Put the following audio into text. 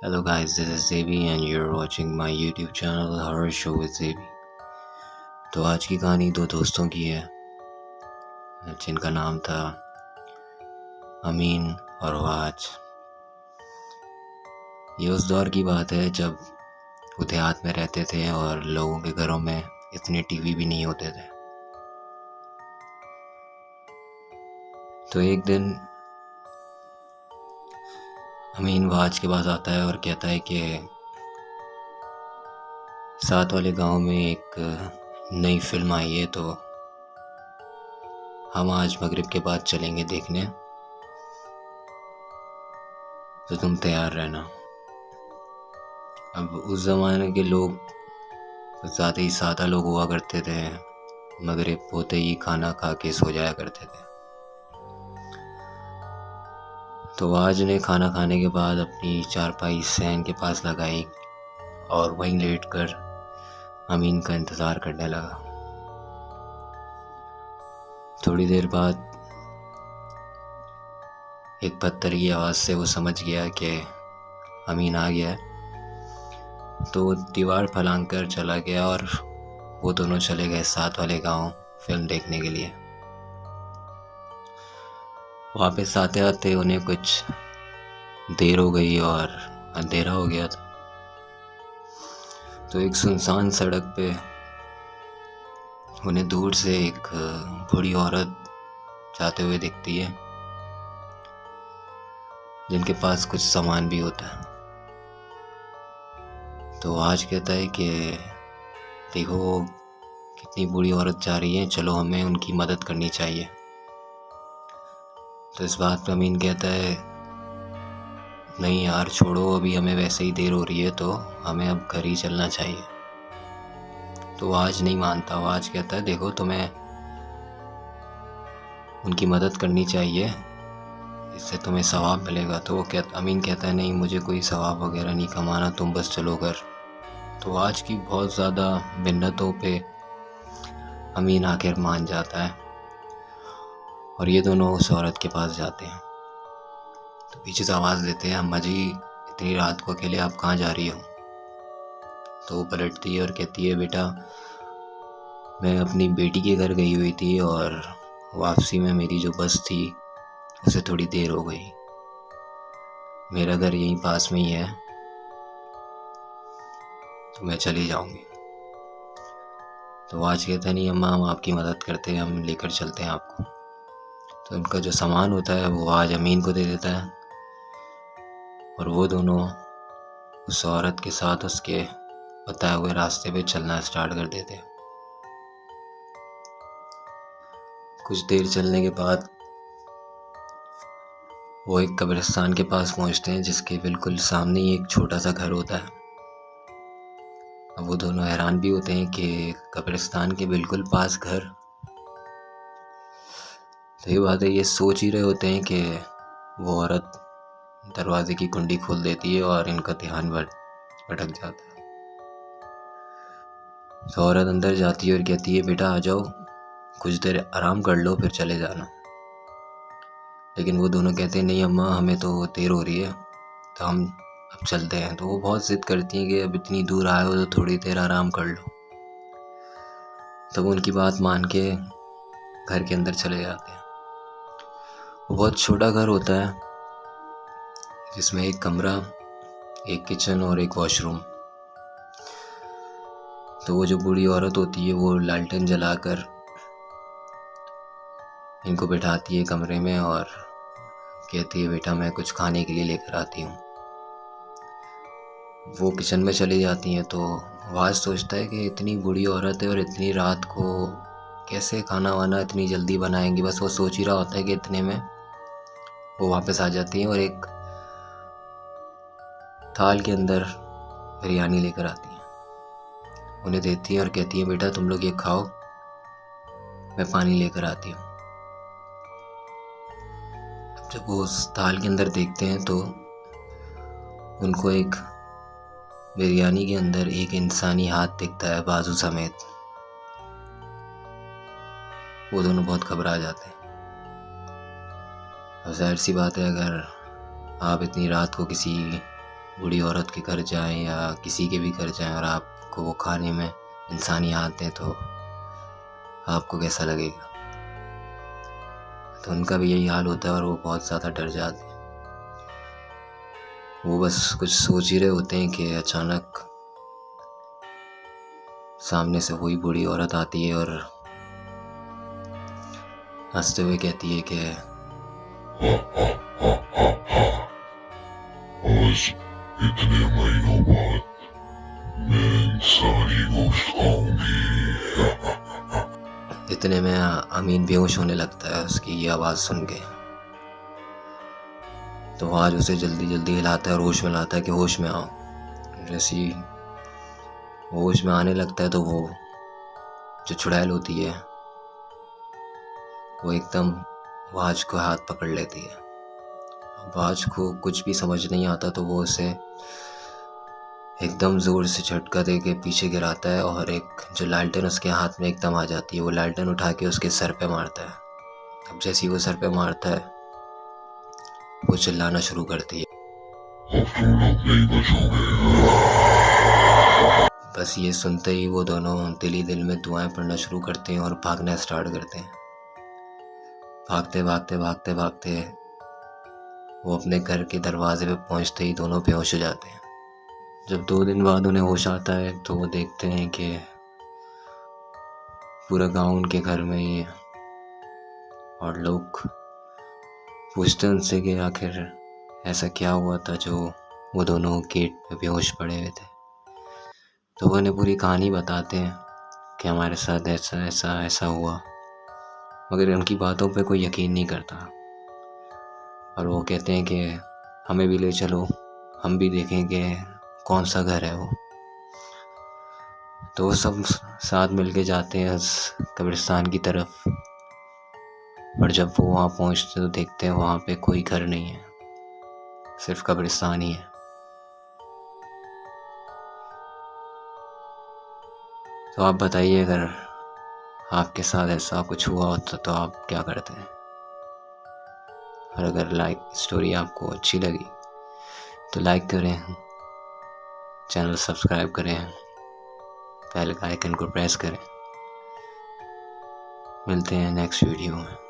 Hello guys, this is Zebi and you're watching my YouTube channel Horror Show with Zebi। तो आज की कहानी दो दोस्तों की है जिनका नाम था अमीन और वाज। ये उस दौर की बात है जब वो देहात में रहते थे और लोगों के घरों में इतने टीवी भी नहीं होते थे। तो एक दिन अमीन वाज के पास आता है और कहता है कि साथ वाले गांव में एक नई फिल्म आई है, तो हम आज मगरिब के बाद चलेंगे देखने, तो तुम तैयार रहना। अब उस ज़माने के लोग कुछ ज़्यादा ही सादा लोग हुआ करते थे, मगरिब होते ही खाना खा के सो जाया करते थे। तो आज ने खाना खाने के बाद अपनी चारपाई सहन के पास लगाई और वहीं लेटकर अमीन का इंतज़ार करने लगा। थोड़ी देर बाद एक पत्थर की आवाज़ से वो समझ गया कि अमीन आ गया है, तो वो दीवार फलांग कर चला गया और वो दोनों चले गए साथ वाले गांव फिल्म देखने के लिए। वापस आते आते उन्हें कुछ देर हो गई और अंधेरा हो गया था। तो एक सुनसान सड़क पे उन्हें दूर से एक बूढ़ी औरत जाते हुए दिखती है, जिनके पास कुछ सामान भी होता है। तो आज कहता है कि देखो कितनी बूढ़ी औरत जा रही है, चलो हमें उनकी मदद करनी चाहिए। तो इस बात पर अमीन कहता है नहीं यार छोड़ो, अभी हमें वैसे ही देर हो रही है, तो हमें अब घर ही चलना चाहिए। तो आज नहीं मानता, वो आज कहता है देखो तुम्हें उनकी मदद करनी चाहिए, इससे तुम्हें सवाब मिलेगा। तो वो अमीन कहता है नहीं मुझे कोई सवाब वगैरह नहीं कमाना, तुम बस चलो घर। तो आज की बहुत ज़्यादा मिन्नतों पे अमीन आखिर मान जाता है और ये दोनों उस औरत के पास जाते हैं। तो पीछे से आवाज़ देते हैं अम्मा जी इतनी रात को अकेले आप कहाँ जा रही हो। तो वो पलटती है और कहती है बेटा मैं अपनी बेटी के घर गई हुई थी और वापसी में मेरी जो बस थी उसे थोड़ी देर हो गई, मेरा घर यहीं पास में ही है, तो मैं चली जाऊंगी। तो आज कहता नहीं अम्मा हम आपकी मदद करते हैं, हम लेकर चलते हैं आपको। तो उनका जो सामान होता है वो आज अमीन को दे देता है और वो दोनों उस औरत के साथ उसके बताए हुए रास्ते पे चलना स्टार्ट कर देते हैं। कुछ देर चलने के बाद वो एक कब्रिस्तान के पास पहुंचते हैं, जिसके बिल्कुल सामने ही एक छोटा सा घर होता है। अब वो दोनों हैरान भी होते हैं कि कब्रिस्तान के बिल्कुल पास घर। तो ये बात है, ये सोच ही रहे होते हैं कि वो औरत दरवाजे की कुंडी खोल देती है और इनका ध्यान भटक जाता है। तो औरत अंदर जाती है और कहती है बेटा आ जाओ, कुछ देर आराम कर लो फिर चले जाना। लेकिन वो दोनों कहते हैं नहीं अम्मा हमें तो देर हो रही है, तो हम अब चलते हैं। तो वो बहुत जिद करती हैं कि अब इतनी दूर आए हो तो थोड़ी देर आराम कर लो। तो वो उनकी बात मान के घर के अंदर चले जाते हैं। वो बहुत छोटा घर होता है, जिसमें एक कमरा, एक किचन और एक वॉशरूम। तो वो जो बूढ़ी औरत होती है वो लालटेन जलाकर इनको बिठाती है कमरे में और कहती है बेटा मैं कुछ खाने के लिए लेकर आती हूँ। वो किचन में चली जाती हैं। तो वाज सोचता है कि इतनी बूढ़ी औरत है और इतनी रात को कैसे खाना वाना इतनी जल्दी बनाएंगी। बस वो सोच ही रहा होता है कि इतने में वो वापस आ जाती हैं और एक थाल के अंदर बिरयानी लेकर आती हैं, उन्हें देती हैं और कहती हैं बेटा तुम लोग ये खाओ, मैं पानी लेकर आती हूँ। जब वो उस थाल के अंदर देखते हैं तो उनको एक बिरयानी के अंदर एक इंसानी हाथ दिखता है बाजू समेत। वो दोनों बहुत घबरा जाते हैं। अब जाहिर सी बात है, अगर आप इतनी रात को किसी बूढ़ी औरत के घर जाएं या किसी के भी घर जाएं और आपको वो खाने में इंसानी हाथ दें तो आपको कैसा लगेगा। तो उनका भी यही हाल होता है और वो बहुत ज़्यादा डर जाते हैं। वो बस कुछ सोच ही रहे होते हैं कि अचानक सामने से वही बूढ़ी औरत आती है और हंसते हुए कहती है कि आज इतने महीनों बाद मैं इंसानी गोश्त खाऊंगी। इतने में अमीन बेहोश होने लगता है उसकी ये आवाज़ सुन के। तो वो आज उसे जल्दी जल्दी हिलाता है और होश में लाता है कि होश में आओ। जैसे ही होश में आने लगता है तो वो जो चुड़ैल होती है वो एकदम वाज को हाथ पकड़ लेती है। वाज को कुछ भी समझ नहीं आता तो वो उसे एकदम ज़ोर से झटका दे के पीछे गिराता है और एक जो लालटेन उसके हाथ में एकदम आ जाती है वो लालटेन उठा के उसके सर पे मारता है। अब जैसे ही वो सर पे मारता है वो चिल्लाना शुरू करती है, अब तुम लोग नहीं बचोगे। बस ये सुनते ही वो दोनों दिल ही दिल में दुआएं पढ़ना शुरू करते हैं और भागना स्टार्ट करते हैं। भागते भागते भागते भागते वो अपने घर के दरवाजे पे पहुंचते ही दोनों बेहोश हो जाते हैं। जब 2 दिन बाद उन्हें होश आता है तो वो देखते हैं कि पूरा गांव उनके घर में ही है और लोग पूछते हैं उनसे कि आखिर ऐसा क्या हुआ था जो वो दोनों गेट पे बेहोश पड़े हुए थे। तो वो उन्हें पूरी कहानी बताते हैं कि हमारे साथ ऐसा ऐसा ऐसा हुआ, मगर उनकी बातों पे कोई यकीन नहीं करता और वो कहते हैं कि हमें भी ले चलो, हम भी देखें कि कौन सा घर है वो। तो वो सब साथ मिलके जाते हैं उस कब्रिस्तान की तरफ और जब वो वहाँ पहुँचते तो देखते हैं वहाँ पे कोई घर नहीं है, सिर्फ कब्रिस्तान ही है। तो आप बताइए अगर आपके साथ ऐसा कुछ हुआ होता तो आप क्या करते हैं। और अगर स्टोरी आपको अच्छी लगी तो लाइक करें, चैनल सब्सक्राइब करें, बेल आइकन को प्रेस करें। मिलते हैं नेक्स्ट वीडियो में।